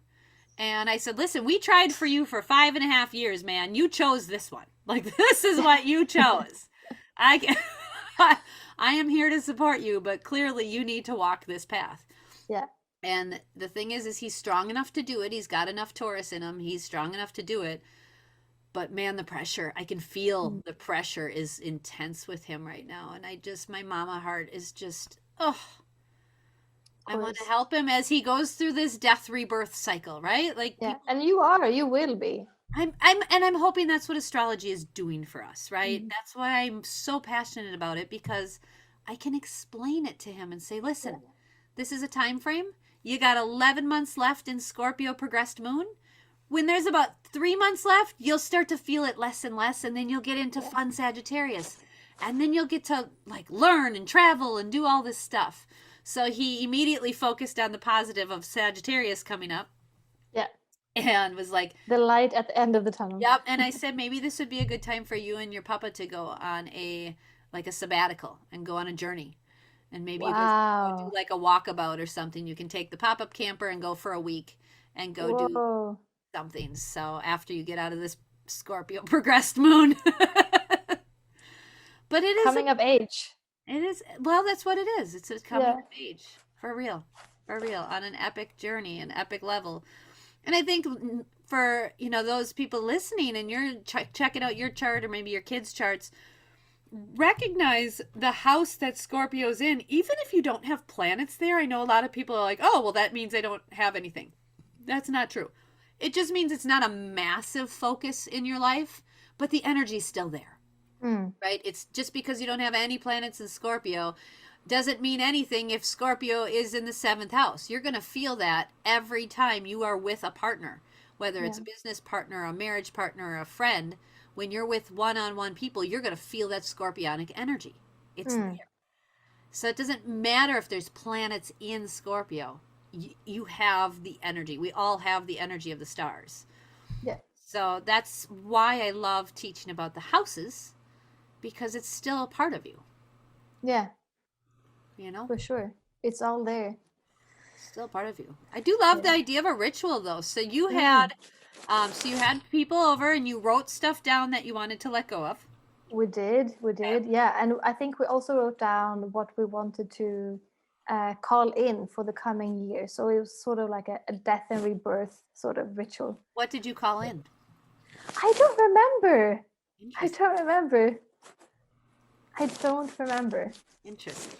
And I said, listen, we tried for you for 5.5 years, man. You chose this one. Like, this is what you chose. I, can, I am here to support you, but clearly you need to walk this path. yeah. And the thing is he's strong enough to do it. He's got enough Taurus in him. He's strong enough to do it. But man, the pressure, I can feel Mm, the pressure is intense with him right now. And my mama heart is just, oh, of I want to course. help him as he goes through this death rebirth cycle, right? Like Yeah, people and you will be. I'm hoping that's what astrology is doing for us, right? Mm, That's why I'm so passionate about it because I can explain it to him and say, yeah, "Listen, this is a time frame. You got 11 months left in Scorpio progressed moon. When there's about 3 months left, you'll start to feel it less and less and then you'll get into yeah, fun Sagittarius. And then you'll get to like learn and travel and do all this stuff." So he immediately focused on the positive of Sagittarius coming up yeah. and was like, The light at the end of the tunnel. yep. And I said maybe this would be a good time for you and your papa to go on a like a sabbatical and go on a journey. And maybe you guys can go do Wow. like a walkabout or something. You can take the pop-up camper and go for a week and go do Whoa. something. So after you get out of this Scorpio progressed moon. But Coming of age. it is well, that's what it is. It's a coming Yeah. of age. For real. For real. On an epic journey, an epic level. And I think for, those people listening and you're checking out your chart or maybe your kids' charts, recognize the house that Scorpio's in, even if you don't have planets there. I know a lot of people are like, oh, well, that means I don't have anything. That's not true. It just means it's not a massive focus in your life, but the energy's still there, Mm, right? It's just because you don't have any planets in Scorpio doesn't mean anything if Scorpio is in the seventh house. You're going to feel that every time you are with a partner, whether it's yeah. a business partner, a marriage partner, or a friend. When you're with one on one people, you're going to feel that scorpionic energy. It's Mm, there. So it doesn't matter if there's planets in Scorpio, you have the energy. We all have the energy of the stars. yeah. So that's why I love teaching about the houses because it's still a part of you, Yeah. you know? For sure. It's all there. Still part of you. I do love the Yeah. idea of a ritual though. Mm. So you had people over and you wrote stuff down that you wanted to let go of. We Okay. did, yeah. And I think we also wrote down what we wanted to call in for the coming year. So it was sort of like a death and rebirth sort of ritual. What did you call in? I don't remember. I Interesting. don't remember. I don't remember. Interesting.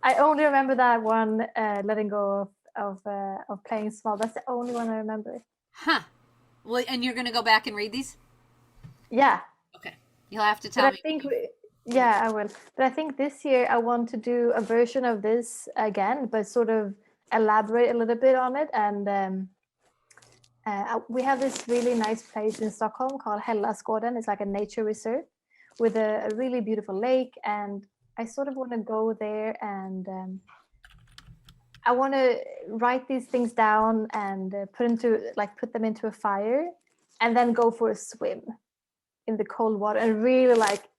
I only remember that one, letting go of playing small. That's the only one I remember. Huh. Well, and you're going to go back and read these? Yeah, Okay. You'll have to but tell I me think when you. yeah, I will. But I think this year I want to do a version of this again, but sort of elaborate a little bit on it. And we have this really nice place in Stockholm called Helena. It's like a nature reserve with a really beautiful lake, and I sort of want to go there and I want to write these things down and put them into a fire, and then go for a swim in the cold water and really like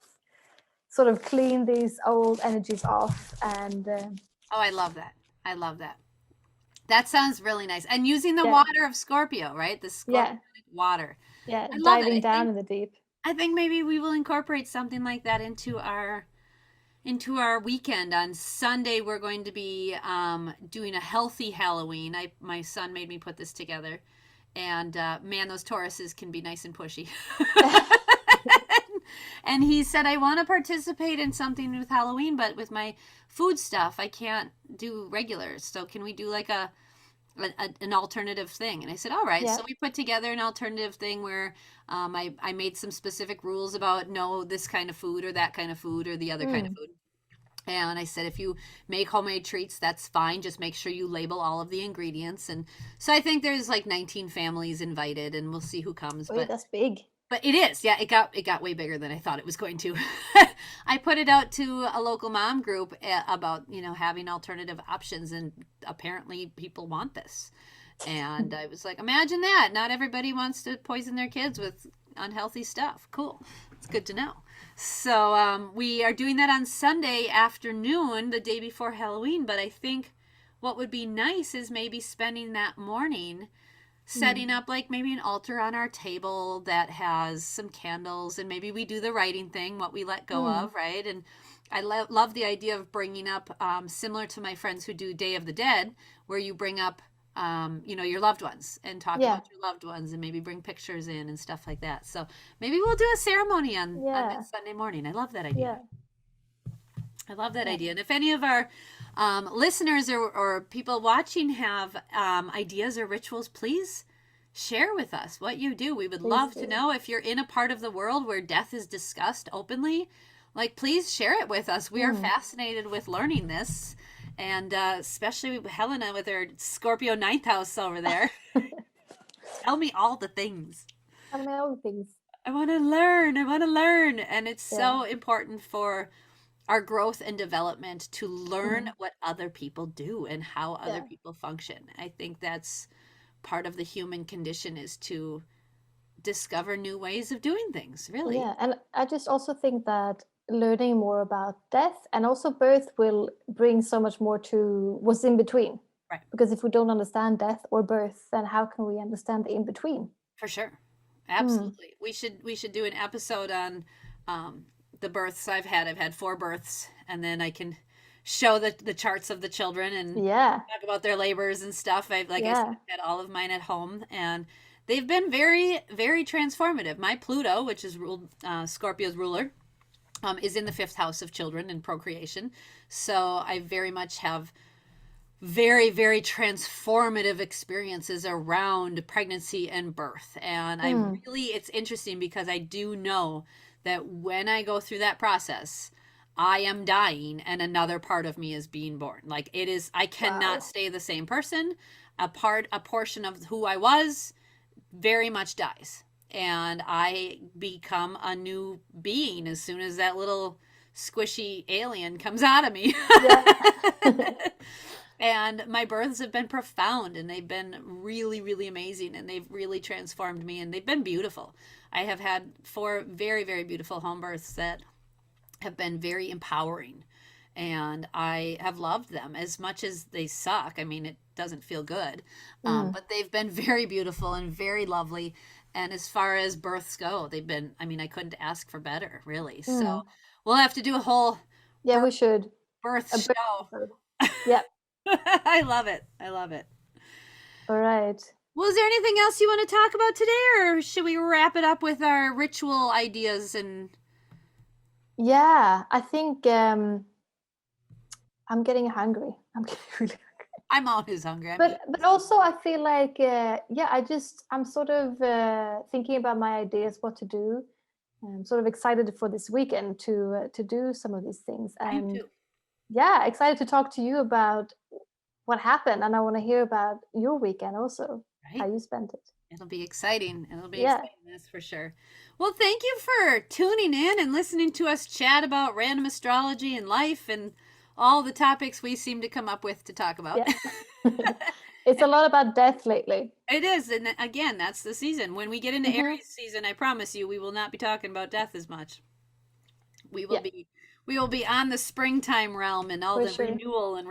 sort of clean these old energies off. And Oh, I love that. I love that. That sounds really nice. And using the yeah, water of Scorpio, right? The yeah, scorpionic water. yeah, I love that. diving down in the deep. I think maybe we will incorporate something like that into our weekend. On Sunday we're going to be doing a healthy Halloween. My son made me put this together, and man, those Tauruses can be nice and pushy. And he said, I want to participate in something with Halloween, but with my food stuff I can't do regulars, so can we do like an alternative thing? And I said, all right. Yeah. So we put together an alternative thing where I made some specific rules about no, this kind of food or that kind of food or the other kind of Mm. food. And I said, if you make homemade treats, that's fine. Just make sure you label all of the ingredients. And so I think there's like 19 families invited, and we'll see who comes. Wait, that's big. But it is, yeah. It got way bigger than I thought it was going to. I put it out to a local mom group about having alternative options, and apparently people want this. And I was like, imagine that. Not everybody wants to poison their kids with unhealthy stuff. Cool. It's good to know. So we are doing that on Sunday afternoon, the day before Halloween. But I think what would be nice is maybe spending that morning setting up like maybe an altar on our table that has some candles, and maybe we do the writing thing, what we let go Mm. of, right? And I love the idea of bringing up, similar to my friends who do Day of the Dead, where you bring up your loved ones and talk Yeah, about your loved ones, and maybe bring pictures in and stuff like that. So maybe we'll do a ceremony on yeah, that Sunday morning. I love that idea. yeah, I love that yeah. idea. And if any of our listeners or people watching have ideas or rituals, please share with us what you do. We would Please love to do. know if you're in a part of the world where death is discussed openly. Like, please share it with us. We are Mm. fascinated with learning this. And especially with Helena with her Scorpio ninth house over there. Tell me all the things. And my own things. I want to learn. I want to learn. And it's Yeah. so important for our growth and development to learn Mm. what other people do and how other Yeah. people function. I think that's part of the human condition, is to discover new ways of doing things, really. Yeah. And I just also think that learning more about death and also birth will bring so much more to what's in between. Right. Because if we don't understand death or birth, then how can we understand the in between? For sure. Mm. Absolutely. We should do an episode on the births I've had. I've had 4 births, and then I can show the charts of the children and Yeah. talk about their labors and stuff. Like I said, Yeah. I've had all of mine at home, and they've been very, very transformative. My Pluto, which is Scorpio's ruler, is in the 5th house of children and procreation. So I very much have very, very transformative experiences around pregnancy and birth. And Mm. it's interesting because I do know that when I go through that process, I am dying and another part of me is being born. Like, it is, I cannot Wow. stay the same person. A portion of who I was very much dies. And I become a new being as soon as that little squishy alien comes out of me. Yeah. And my births have been profound, and they've been really, really amazing, and they've really transformed me, and they've been beautiful. I have had 4 very, very beautiful home births that have been very empowering. and I have loved them as much as they suck. I mean, it doesn't feel good, Mm. but they've been very beautiful and very lovely. And as far as births go, they've been, I mean, I couldn't ask for better, really. So Mm. we'll have to do a whole Yeah, birth, we should. birth A bit. show. Yeah. I love it. I love it. All right. Well, is there anything else you want to talk about today, or should we wrap it up with our ritual ideas? And Yeah, I think I'm getting hungry. I'm getting really I'm always hungry. I'm but also I feel like yeah, I'm sort of thinking about my ideas, what to do. I'm sort of excited for this weekend to do some of these things, I am and too. yeah, excited to talk to you about what happened, and I want to hear about your weekend also, how Right? you spent it. It'll be exciting. It'll be Yeah. exciting, that's for sure. Well, thank you for tuning in and listening to us chat about random astrology and life and all the topics we seem to come up with to talk about. Yeah. It's a lot about death lately. It is, and again, that's the season. When we get into Hmm. Aries season, I promise you, we will not be talking about death as much. We will Yeah, be, we will be on the springtime realm and all for the sure. renewal and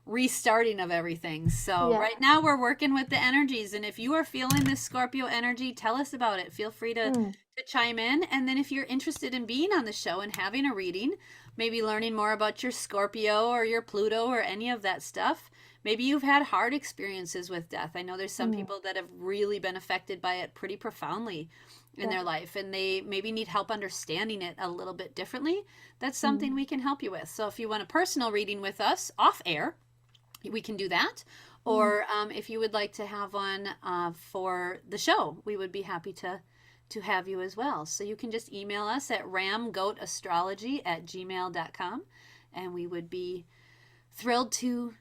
restarting of everything. So Yeah. right now we're working with the energies, and if you are feeling this Scorpio energy, tell us about it. Feel free Mm. to chime in, and then if you're interested in being on the show and having a reading, maybe learning more about your Scorpio or your Pluto or any of that stuff. Maybe you've had hard experiences with death. I know there's some Mm. people that have really been affected by it pretty profoundly in Yeah. their life, and they maybe need help understanding it a little bit differently. That's Mm. something we can help you with. So if you want a personal reading with us off air, we can do that. Mm. Or if you would like to have one for the show, we would be happy to have you as well. So you can just email us at ramgoatastrology@gmail.com, and we would be thrilled to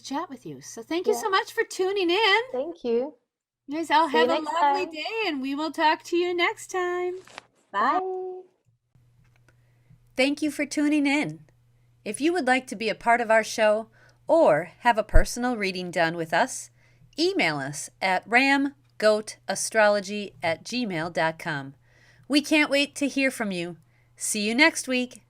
chat with you. So thank you Yeah. so much for tuning in. Thank you. You guys all See you have a next lovely time. day, and we will talk to you next time. Bye. Bye. Thank you for tuning in. If you would like to be a part of our show or have a personal reading done with us, email us at ramgoatastrology@gmail.com. We can't wait to hear from you. See you next week.